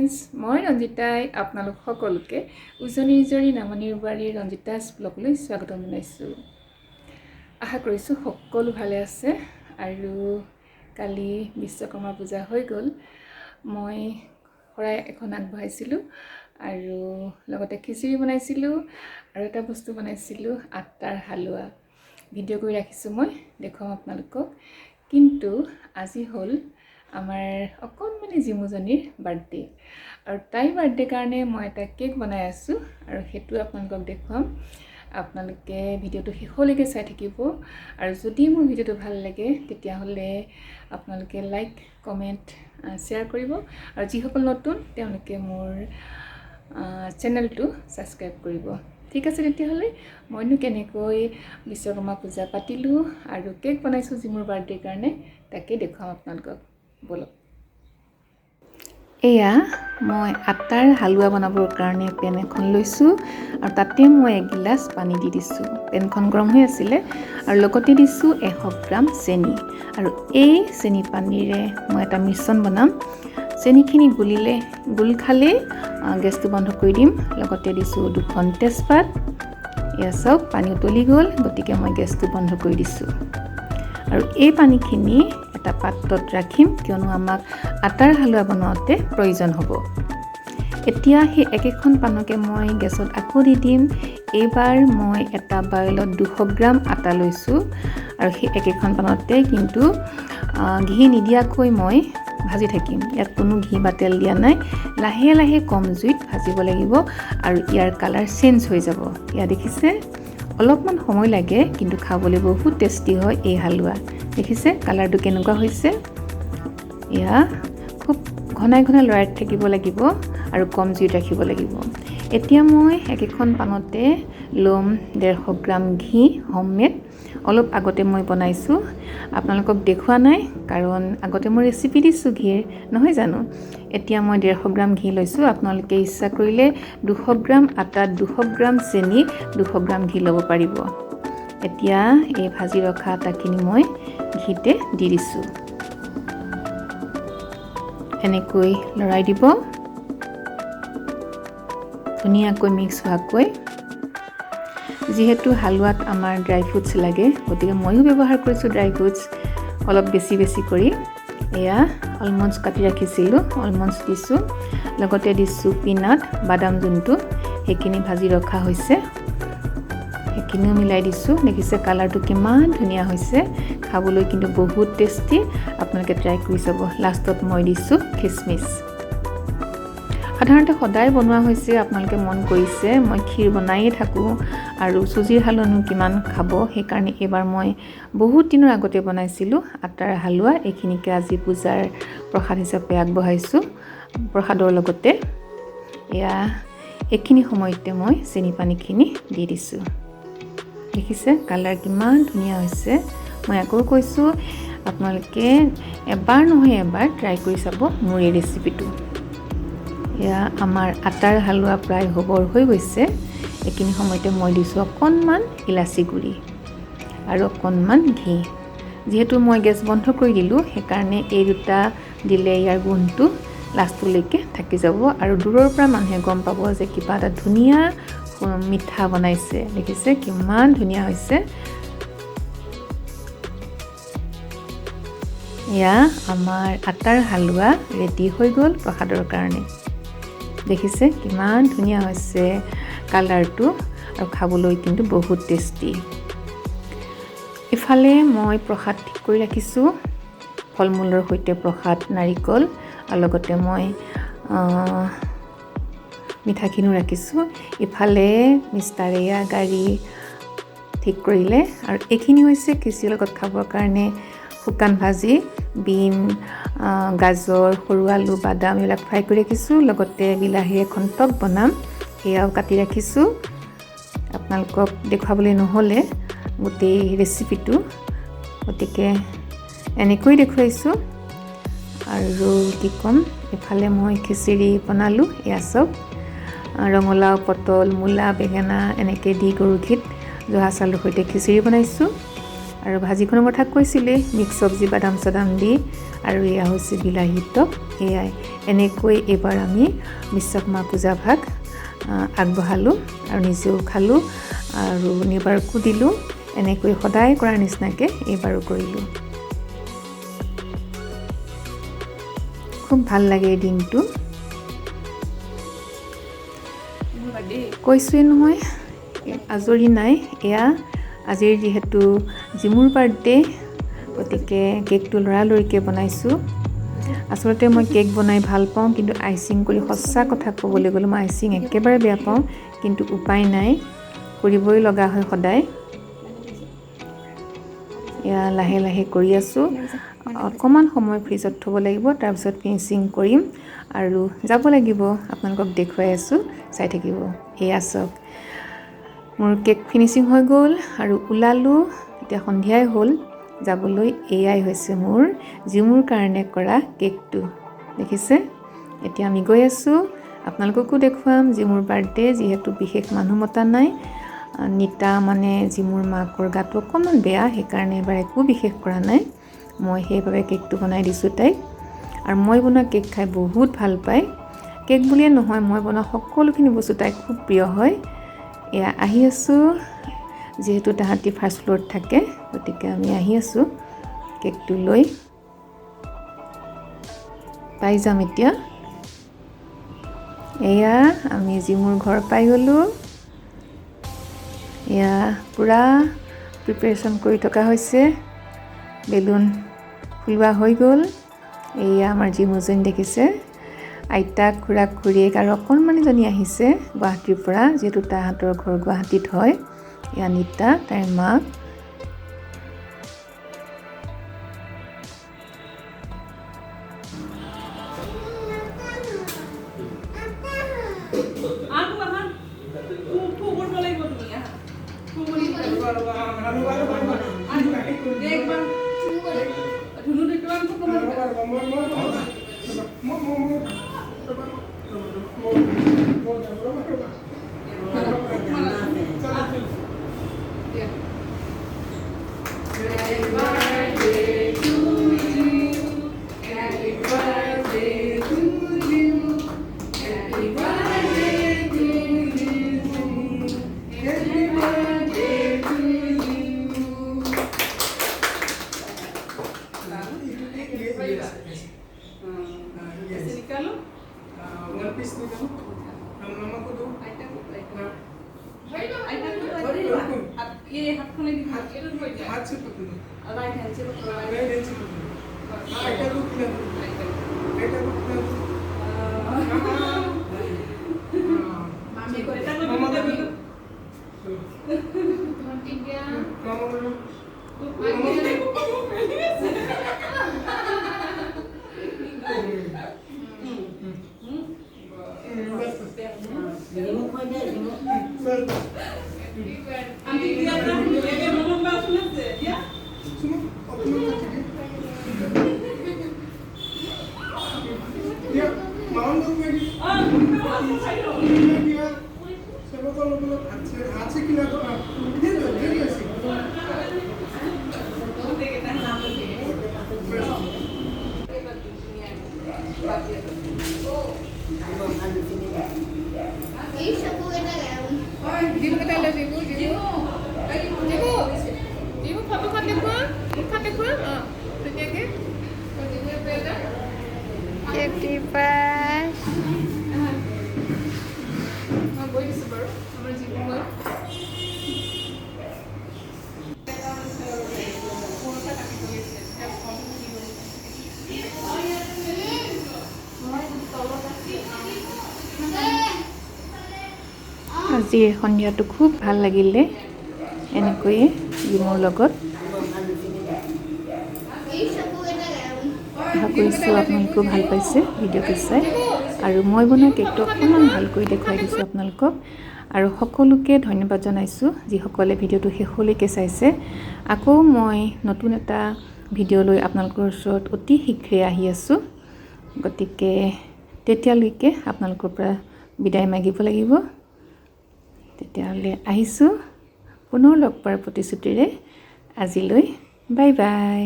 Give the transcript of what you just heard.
Friends, মই ৰঞ্জিতাই আপোনালোক সকলোকে উজনিৰ জৰি নামনিৰ বাৰীৰ ৰঞ্জিতাছ ব্লগলৈ স্বাগতম জনাইছোঁ। আশা কৰিছোঁ সকলো ভালে আছে আৰু কালি বিশ্বকৰ্মা পূজা হৈ গ'ল। মই শৰাই এখন আগবঢ়াইছিলোঁ আৰু লগতে খিচিৰি বনাইছিলোঁ আৰু এটা বস্তু বনাইছিলোঁ আটাৰ হালোৱা। ভিডিঅ' কৰি ৰাখিছোঁ, মই দেখুৱাম আপোনালোকক। কিন্তু আজি হ'ল আমাৰ অকণমানি জিমুজনীৰ বাৰ্থডে আৰু তাইৰ বাৰ্থডে কাৰণে মই এটা কেক বনাই আছোঁ আৰু সেইটো আপোনালোকক দেখুৱাম। আপোনালোকে ভিডিঅ'টো শেষলৈকে চাই থাকিব আৰু যদি মোৰ ভিডিঅ'টো ভাল লাগে তেতিয়াহ'লে আপোনালোকে লাইক, কমেণ্ট, শ্বেয়াৰ কৰিব আৰু যিসকল নতুন তেওঁলোকে মোৰ চেনেলটো ছাবস্ক্ৰাইব কৰিব। ঠিক আছে, তেতিয়াহ'লে মইনো কেনেকৈ বিশ্বকৰ্মা পূজা পাতিলোঁ আৰু কেক বনাইছোঁ যি মোৰ বাৰ্থডেৰ কাৰণে, তাকে দেখুৱাম আপোনালোকক। বলক। এয়া মই আটাৰ হালোৱা বনাবৰ কাৰণে পেন এখন লৈছোঁ আৰু তাতে মই 1 গিলাচ পানী দি দিছোঁ। পেনখন গৰম হৈ আছিলে আৰু লগতে দিছোঁ 100 গ্ৰাম চেনি আৰু এই চেনি পানীৰে মই এটা মিশ্ৰণ বনাম। চেনিখিনি গোল খালে গেছটো বন্ধ কৰি দিম। লগতে দিছোঁ 2খন তেজপাত। এয়া চাওক, পানী উতলি গ'ল, গতিকে মই গেছটো বন্ধ কৰি দিছোঁ আৰু এই পানীখিনি এটা পাত্ৰত ৰাখিম, কিয়নো আমাক আটাৰ হালোৱা বনাওঁতে প্ৰয়োজন হ'ব। এতিয়া সেই একেখন পানকে মই গেছত আকৌ দি দিম। এইবাৰ মই এটা বাউলত 200 গ্ৰাম আটা লৈছোঁ আৰু সেই একেখন পানতে কিন্তু ঘি নিদিয়াকৈ মই ভাজি থাকিম। ইয়াত কোনো ঘি বা তেল দিয়া নাই। লাহে লাহে কম জুইত ভাজিব লাগিব আৰু ইয়াৰ কালাৰ চেঞ্জ হৈ যাব। এয়া দেখিছে, অলপমান সময় লাগে কিন্তু খাবলৈ বহুত টেষ্টি হয় এই হালোৱা। দেখিছে কালাৰটো কেনেকুৱা হৈছে। এয়া খুব ঘনাই ঘনাই লৰাই থাকিব লাগিব আৰু কম জুইত ৰাখিব লাগিব। এতিয়া মই একেখন পানতে ল'ম 150 গ্ৰাম ঘি, হোমমেড। অলপ আগতে মই বনাইছোঁ, আপোনালোকক দেখুওৱা নাই কাৰণ আগতে মই ৰেচিপি দিছোঁ ঘিৰ, নহয় জানো। এতিয়া মই 150 গ্ৰাম ঘি লৈছোঁ। আপোনালোকে ইচ্ছা কৰিলে 200 গ্ৰাম আটাত 200 গ্ৰাম চেনি, 200 গ্ৰাম ঘি ল'ব পাৰিব। এতিয়া এই ভাজি ৰখা আটাখিনি মই ঘিতে দি দিছোঁ। এনেকৈ লৰাই দিব, ধুনীয়াকৈ মিক্স হোৱাকৈ। যিহেতু হালোৱাত আমাৰ ড্ৰাই ফ্ৰুটছ লাগে, গতিকে ময়ো ব্যৱহাৰ কৰিছোঁ ড্ৰাই ফ্ৰুটছ অলপ বেছি কৰি। এয়া অলমণ্ডছ কাটি ৰাখিছিলোঁ, অলমণ্ডছ দিছোঁ। লগতে দিছোঁ পিনাট, বাদাম যোনটো, সেইখিনি ভাজি ৰখা হৈছে, সেইখিনিও মিলাই দিছোঁ। দেখিছে কালাৰটো কিমান ধুনীয়া হৈছে, খাবলৈ কিন্তু বহুত টেষ্টি। আপোনালোকে ট্ৰাই কৰি চাব। লাষ্টত মই দিছোঁ খিচমিচ। সাধাৰণতে সদায় বনোৱা হৈছে, আপোনালোকে মন কৰিছে মই ক্ষীৰ বনায়ে থাকোঁ আৰু চুজিৰ হালোৱানো কিমান খাব, সেইকাৰণে এইবাৰ মই বহুত দিনৰ আগতে বনাইছিলোঁ আটাৰ হালোৱা। এইখিনিকে আজি পূজাৰ প্ৰসাদ হিচাপে আগবঢ়াইছোঁ প্ৰসাদৰ লগতে। এয়া এইখিনি সময়তে মই চেনি পানীখিনি দি দিছোঁ। দেখিছে কালাৰ কিমান ধুনীয়া হৈছে। মই আকৌ কৈছোঁ, আপোনালোকে এবাৰ নহয় এবাৰ ট্ৰাই কৰি চাব মোৰ এই ৰেচিপিটো। এয়া আমাৰ আটাৰ হালোৱা প্ৰায় হ'বৰ হৈ গৈছে। এইখিনি সময়তে মই দিছোঁ অকণমান ইলাচি গুড়ি আৰু অকণমান ঘি। যিহেতু মই গেছ বন্ধ কৰি দিলোঁ, সেইকাৰণে এই দুটা দিলে ইয়াৰ গোন্ধটো লাষ্টলৈকে থাকি যাব আৰু দূৰৰ পৰা মানুহে গম পাব যে কিবা এটা ধুনীয়া মিঠা বনাইছে। দেখিছে কিমান ধুনীয়া হৈছে। এয়া আমাৰ আটাৰ হালোৱা ৰেডি হৈ গ'ল প্ৰসাদৰ কাৰণে। দেখিছে কিমান ধুনীয়া হৈছে কালাৰটো আৰু খাবলৈ কিন্তু বহুত টেষ্টি। ইফালে মই প্ৰসাদ ঠিক কৰি ৰাখিছোঁ, ফল মূলৰ সৈতে প্ৰসাদ, নাৰিকল আৰু লগতে মই মিঠাখিনিও ৰাখিছোঁ। ইফালে মিষ্টাৰে গাড়ী ঠিক কৰিলে আৰু এইখিনি হৈছে খিচিৰিৰ লগত খাবৰ কাৰণে শুকান ভাজি, বিন, গাজৰ, সৰু আলু, বাদাম এইবিলাক ফ্ৰাই কৰি ৰাখিছোঁ। লগতে বিলাহীৰ এখন টক বনাম, সেয়াও কাটি ৰাখিছোঁ। আপোনালোকক দেখুৱাবলৈ নহ'লে গোটেই ৰেচিপিটো, গতিকে এনেকৈ দেখুৱাইছোঁ। আৰু কি ক'ম, এফালে মই খিচিৰি বনালোঁ। এয়া চাওক, ৰঙালাও, পটল, মূলা, বেঙেনা এনেকৈ দি গৰু ঘিত জহা চাউলৰ সৈতে খিচিৰি বনাইছোঁ আৰু ভাজিখনৰ কথা কৈছিলে মিক্স চব্জি বাদাম চাদাম দি আৰু এয়া হৈছে বিলাহী টক এয়াই এনেকৈ এবাৰ আমি বিশ্বকৰ্মা পূজা ভাগ আগবঢ়ালোঁ আৰু নিজেও খালোঁ আৰু নিবাৰকো দিলোঁ এনেকৈ সদায় কৰাৰ নিচিনাকৈ এইবাৰো কৰিলোঁ খুব ভাল লাগে এই দিনটো কৈছোৱে নহয় আজৰি নাই এয়া আজিৰ যিহেতু জিমুৰ বাৰ্থডে গতিকে কেকটো লৰালৰিকৈ বনাইছোঁ আচলতে মই কেক বনাই ভাল পাওঁ কিন্তু আইচিং কৰি সঁচা কথা ক'বলৈ গ'লে মই আইচিং একেবাৰে বেয়া পাওঁ কিন্তু উপায় নাই কৰিবই লগা হয় সদায় এয়া লাহে লাহে কৰি আছোঁ অকণমান সময় ফ্ৰিজত থ'ব লাগিব তাৰপিছত ফিনিচিং কৰিম আৰু যাব লাগিব আপোনালোকক দেখুৱাই আছোঁ চাই থাকিব এয়া চাওক মোৰ কেক ফিনিচিং হৈ গ'ল আৰু ওলালোঁ এতিয়া সন্ধিয়াই হ'ল যাবলৈ এয়াই হৈছে মোৰ জিমুৰ কাৰণে কৰা কেকটো দেখিছে এতিয়া আমি গৈ আছোঁ আপোনালোককো দেখুৱাম জিমুৰ বাৰ্থডে যিহেতু বিশেষ মানুহ মতা নাই নিতা মানে জিমুৰ মাকৰ গাটো অকণমান বেয়া সেইকাৰণে এবাৰ একো বিশেষ কৰা নাই মই সেইভাৱে কেকটো বনাই দিছোঁ তাইক আৰু মই বনোৱা কেক খাই বহুত ভাল পায় কেক বুলিয়ে নহয় মই বনোৱা সকলোখিনি বস্তু তাইক খুব প্ৰিয় হয় এয়া আহি আছোঁ যিহেতু তাহাঁতি ফাৰ্ষ্ট ফ্ল'ৰত থাকে গতিকে আমি আহি আছোঁ কেকটো লৈ পাই যাম এতিয়া এয়া আমি জিমুৰ ঘৰ পাই গ'লোঁ এয়া পূৰা প্ৰিপাৰেশ্যন কৰি থকা হৈছে বেলুন ফুলোৱা হৈ গ'ল এয়া আমাৰ জিমুজনী দেখিছে আইতাক খুৰা খুৰীয়েক আৰু অকণমানিজনী আহিছে গুৱাহাটীৰ পৰা যিহেতু তাহাঁতৰ ঘৰ গুৱাহাটীত হয় এয়া নিতা তাইৰ মাক আজি সন্ধিয়াটো খুব ভাল লাগিলে এনেকৈয়ে জিমৰ লগত আশা কৰিছোঁ আপোনালোকেও ভাল পাইছে ভিডিঅ'টো চাই আৰু মই বনোৱা কেকটো অকণমান ভালকৈ দেখুৱাই দিছোঁ আপোনালোকক আৰু সকলোকে ধন্যবাদ জনাইছোঁ যিসকলে ভিডিঅ'টো শেষলৈকে চাইছে আকৌ মই নতুন এটা ভিডিঅ' লৈ আপোনালোকৰ ওচৰত অতি শীঘ্ৰে আহি আছোঁ গতিকে তেতিয়ালৈকে আপোনালোকৰ পৰা বিদায় মাগিব লাগিব তেতিয়াহ'লে আহিছোঁ পুনৰ লগ পোৱাৰ প্ৰতিশ্ৰুতিৰে আজিলৈ বাই বাই।